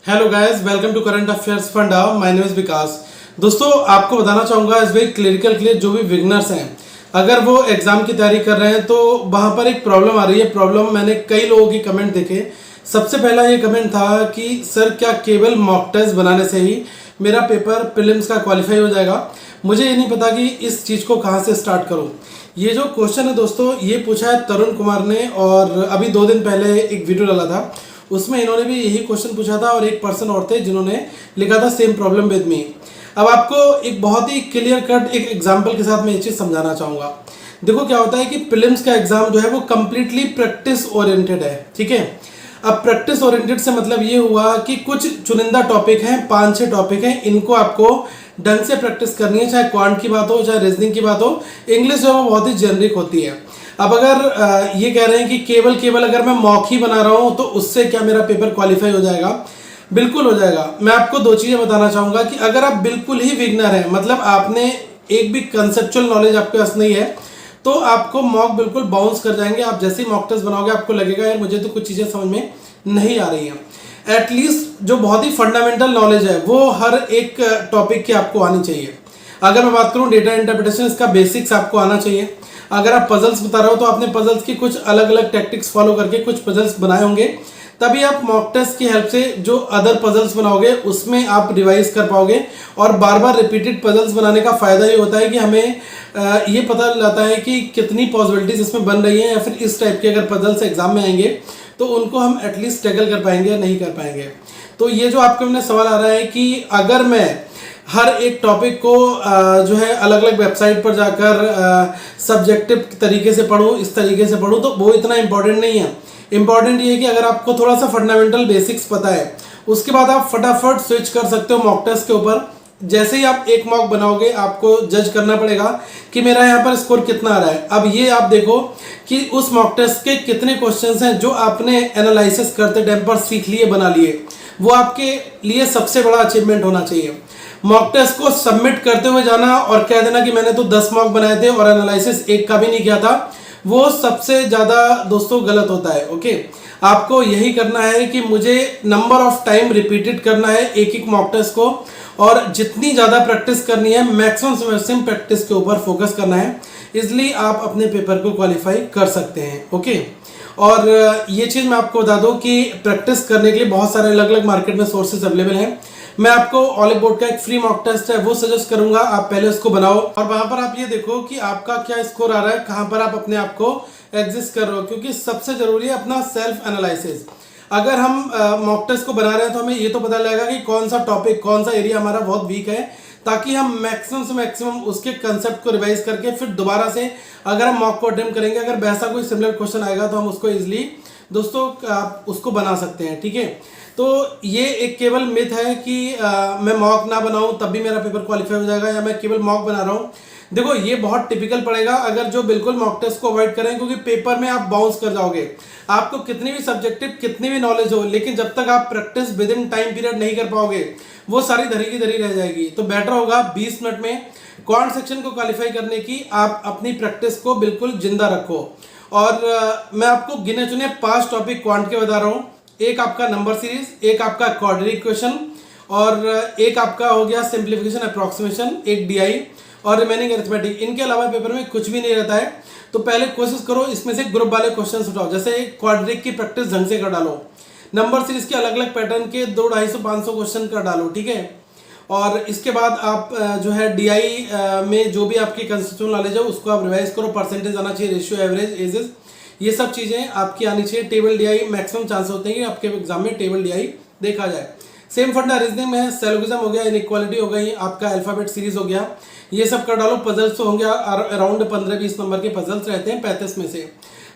Hello guys, welcome to current affairs funda. My name is Vikas. दोस्तों, आपको बताना चाहूँगा इस वेरी क्लियरिकल के लिए जो भी बिगनर्स हैं, अगर वो एग्जाम की तैयारी कर रहे हैं तो वहाँ पर एक प्रॉब्लम आ रही है। प्रॉब्लम मैंने कई लोगों की कमेंट देखे। सबसे पहला ये कमेंट था कि सर क्या केवल मॉक टेस्ट बनाने से ही मेरा पेपर प्रीलिम्स का क्वालिफाई हो जाएगा। मुझे ये नहीं पता कि इस चीज़ को कहाँ से स्टार्ट करूँ। ये जो क्वेश्चन है दोस्तों, ये पूछा है तरुण कुमार ने, और अभी 2 दिन पहले एक वीडियो डाला था, उसमें इन्होंने भी यही क्वेश्चन पूछा था और एक पर्सन और थे जिन्होंने लिखा था सेम प्रॉब्लम विद मी। अब आपको एक बहुत ही क्लियर कट एक एग्जांपल के साथ मैं ये चीज़ समझाना चाहूँगा। देखो क्या होता है कि प्रीलिम्स का एग्जाम जो है वो कंप्लीटली प्रैक्टिस ओरिएंटेड है, ठीक है। अब प्रैक्टिस ओरिएंटेड से मतलब ये हुआ कि कुछ चुनिंदा टॉपिक हैं, 5-6 टॉपिक हैं, इनको आपको ढंग से प्रैक्टिस करनी है, चाहे क्वांट की बात हो चाहे रीजनिंग की बात हो। इंग्लिश जो है वो बहुत ही जेनरिक होती है। अब अगर ये कह रहे हैं कि केवल अगर मैं मॉक ही बना रहा हूं तो उससे क्या मेरा पेपर क्वालिफाई हो जाएगा? बिल्कुल हो जाएगा। मैं आपको 2 चीजें बताना चाहूंगा कि अगर आप बिल्कुल ही बिगनर हैं, मतलब आपने एक भी कंसेप्चुअल नॉलेज आपके पास नहीं है, तो आपको मॉक बिल्कुल बाउंस कर जाएंगे। आप जैसे ही मॉक टेस्ट बनाओगे आपको लगेगा यार मुझे तो कुछ चीजें समझ में नहीं आ रही हैं। एटलीस्ट जो बहुत ही फंडामेंटल नॉलेज है वो हर एक टॉपिक की आपको आनी चाहिए। अगर मैं बात करूं डेटा इंटरप्रिटेशन, इसका बेसिक्स आपको आना चाहिए। अगर आप पजल्स बता रहे हो तो आपने पजल्स की कुछ अलग अलग टैक्टिक्स फॉलो करके कुछ पजल्स बनाए होंगे, तभी आप मॉक टेस्ट की हेल्प से जो अदर पजल्स बनाओगे उसमें आप रिवाइज कर पाओगे। और बार बार रिपीटेड पजल्स बनाने का फायदा ये होता है कि हमें ये पता लगता है कि कितनी पॉसिबिलिटीज इसमें बन रही हैं, या फिर इस टाइप के अगर पजल्स एग्जाम में आएंगे तो उनको हम एटलीस्ट टैकल कर पाएंगे या नहीं कर पाएंगे। तो ये जो आपके मन सवाल आ रहा है कि अगर मैं हर एक टॉपिक को जो है अलग अलग वेबसाइट पर जाकर सब्जेक्टिव तरीके से पढूं, इस तरीके से पढूं, तो वो इतना इंपॉर्टेंट नहीं है। इंपॉर्टेंट ये है कि अगर आपको थोड़ा सा फंडामेंटल बेसिक्स पता है, उसके बाद आप फटाफट स्विच कर सकते हो मॉक टेस्ट के ऊपर। जैसे ही आप एक मॉक बनाओगे आपको जज करना पड़ेगा कि मेरा यहाँ पर स्कोर कितना आ रहा है। अब ये आप देखो कि उस मॉक टेस्ट के कितने क्वेश्चंस हैं जो आपने एनालिसिस करते टाइम पर सीख लिए, बना लिए। वो आपके लिए सबसे बड़ा अचीवमेंट होना चाहिए। मॉक टेस्ट को सबमिट करते हुए जाना और कह देना कि मैंने तो 10 मॉक बनाए थे और एनालिसिस एक का भी नहीं किया था, वो सबसे ज्यादा दोस्तों गलत होता है। ओके, आपको यही करना है कि मुझे नंबर ऑफ टाइम रिपीटेड करना है एक एक मॉक टेस्ट को, और जितनी ज्यादा प्रैक्टिस करनी है मैक्सिमम से मैक्सिमम प्रैक्टिस के ऊपर फोकस करना है। इसलिए आप अपने पेपर को क्वालिफाई कर सकते हैं। ओके, और ये चीज मैं आपको बता दूं कि प्रैक्टिस करने के लिए बहुत सारे अलग अलग मार्केट में सोर्सेज अवेलेबल हैं। मैं आपको ऑलिव बोर्ड का एक फ्री मॉक टेस्ट है वो सजेस्ट करूंगा, आप पहले उसको बनाओ और वहां पर आप ये देखो कि आपका क्या स्कोर आ रहा है, कहां पर आप अपने आप को एग्जिस्ट कर रहे हो, क्योंकि सबसे जरूरी है अपना सेल्फ एनालिसिस। अगर हम मॉक टेस्ट को बना रहे हैं तो हमें ये तो पता लगेगा कि कौन सा टॉपिक, कौन सा एरिया हमारा बहुत वीक है, ताकि हम मैक्सिमम से मैक्सिमम उसके कंसेप्ट को रिवाइज करके फिर दोबारा से अगर हम मॉक को अटेम्प्ट करेंगे, अगर वैसा कोई सिमिलर क्वेश्चन आएगा तो हम उसको इजिली दोस्तों आप उसको बना सकते हैं। ठीक है, तो ये एक केवल मिथ है कि मैं मॉक ना बनाऊं तब भी मेरा पेपर क्वालिफाई हो जाएगा, या मैं केवल मॉक बना रहा हूं। देखो ये बहुत टिपिकल पड़ेगा अगर जो बिल्कुल मॉक टेस्ट को अवॉइड करें, क्योंकि पेपर में आप बाउंस कर जाओगे। आपको कितनी भी सब्जेक्टिव कितनी भी नॉलेज हो, लेकिन जब तक आप practice with in time period नहीं कर पाओगे वो सारी धरी की धरी रह जाएगी। तो बेटर होगा 20 मिनट में क्वांट सेक्शन को क्वालिफाई करने की आप अपनी प्रैक्टिस को बिल्कुल जिंदा रखो। और मैं आपको गिने चुने 5 टॉपिक क्वांट के बता रहा हूं। एक आपका नंबर सीरीज, एक आपका क्वाड्रेटिक इक्वेशन, और एक आपका हो गया सिंप्लीफिकेशन अप्रोक्सीमेशन, एक डीआई और रिमेनिंग अरिथमेटिक। इनके अलावा पेपर में कुछ भी नहीं रहता है। तो पहले कोशिश करो इसमें से ग्रुप वाले क्वेश्चन उठाओ, जैसे क्वाड्रेटिक की प्रैक्टिस ढंग से कर डालो, नंबर सीरीज के अलग अलग पैटर्न के 200, 250, 500 क्वेश्चन कर डालो। ठीक है, और इसके बाद आप जो है डीआई में जो भी आपकी कंसेप्चुअल नॉलेज है उसको आप रिवाइज करो। परसेंटेज आना चाहिए, रेशियो, एवरेज, एजेस, ये सब चीजें आपकी आनी चाहिए। टेबल डीआई मैक्सिमम चांस होते हैं कि आपके एग्जाम में टेबल डीआई देखा जाए। सेम फंडा रीजनिंग में सेलोगिज्म हो गया, इनइक्वालिटी हो गई, आपका अल्फाबेट सीरीज हो गया, ये सब कर डालो। पजल्स तो होंगे अराउंड 15-20 नंबर के पजल्स रहते हैं 35 में से।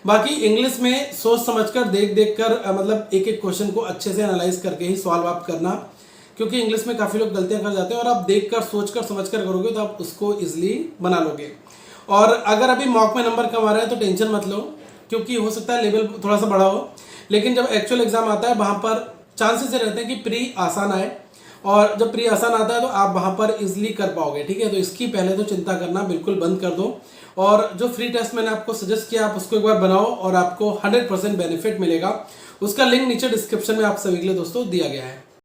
बाकी इंग्लिश में सोच समझकर देख कर मतलब एक एक क्वेश्चन को अच्छे से एनालाइज करके ही सॉल्व आप करना, क्योंकि इंग्लिश में काफी लोग गलतियां कर जाते हैं, और आप देखकर सोचकर समझकर करोगे तो आप उसको इजिली बना लोगे। और अगर अभी मॉक में नंबर कम आ रहा है तो टेंशन मत लो, क्योंकि हो सकता है लेवल थोड़ा सा बड़ा हो, लेकिन जब एक्चुअल एग्जाम आता है वहां पर चांसेस रहते हैं कि प्री आसान आए, और जब प्री आसान आता है तो आप वहां पर इजिली कर पाओगे। ठीक है, तो इसकी पहले तो चिंता करना बिल्कुल बंद कर दो, और जो फ्री टेस्ट मैंने आपको सजेस्ट किया आप उसको एक बार बनाओ और आपको 100% बेनिफिट मिलेगा। उसका लिंक नीचे डिस्क्रिप्शन में आप सभी के लिए दोस्तों दिया गया है।